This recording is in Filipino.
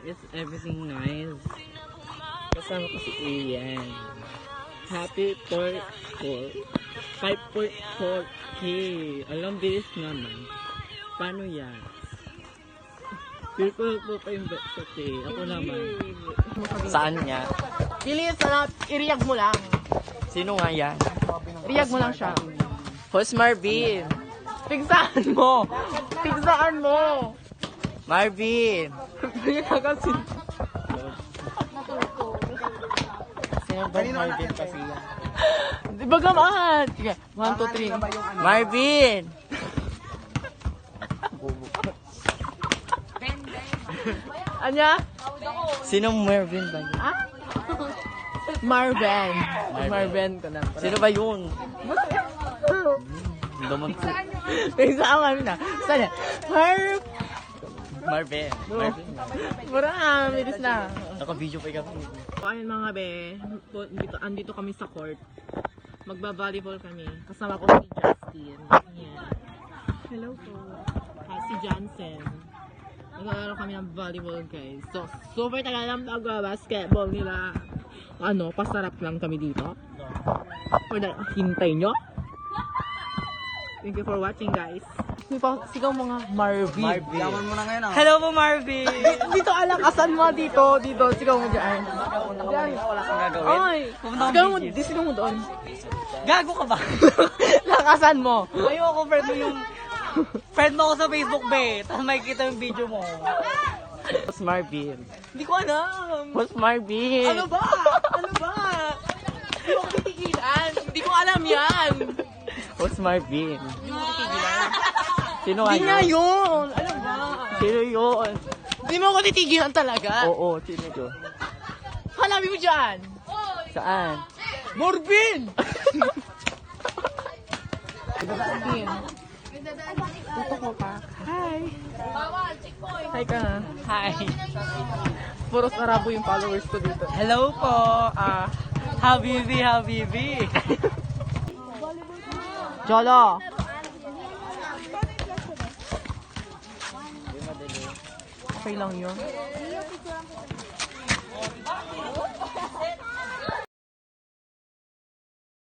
is everything nice. Kasama ko si Ian. Happy 5.4K. Alam, bilis naman. Paano yan? People po pa yung bet eh. Ako naman. Saan niya? Bilis, i-react mo lang. Sino nga yan? React mo lang siya. Host Marvin. Pigsaan mo! Pigsaan mo! Marvin. Kasi... Sino ba Marvin kasi yan? Di ba gamaan? Sige, 1, 2, 3. Marvin. Anya? Sino Marvin ba yun? Ha? Marvin. Marvin ko na. Sino ba yun? Duman ko. Pigsaan kami na. Saan yan? Marvin. Marvin. Mura, bilis na. Naka-video pa kami. Ayun mga be, andito kami sa court. Magba-volleyball kami. Kasama ko si Justin. Ayan. Hello po. Si Johnson. Naglalaro kami ng volleyball guys. So, super tagal lang basketball nila. Ano, pasarap lang kami dito. Hintay nyo. Thank you for watching guys. Sigaw mga Marvin. Yaman mo na ngayon ah. Hello po Marvin. Dito alakasan mo dito. Sigaw mo dyan. Wala kang gagawin. Ay, sigaw mo doon. Gago ka ba? Lakasan mo. Ayoko friend mo yung... Friend mo ako sa Facebook be. Tapos makikita yung video mo. Host Marvin. Hindi ko alam. Host Marvin. Ano ba? Hindi ko titigilan. Hindi ko alam yan. Host Marvin. Hindi mo titigilan. Sino Hindi nga yun. Ano ba? Sino yun? Hindi mo ako titigilan talaga. Oo, sino yun? Hanapin mo dyan. Saan? Marvin! Marvin. Dito ko pa. Hi. Hi ka na. Hi. Puros Arabo yung followers ko dito. Hello po. Habibi. Jolo. Okay lang yun.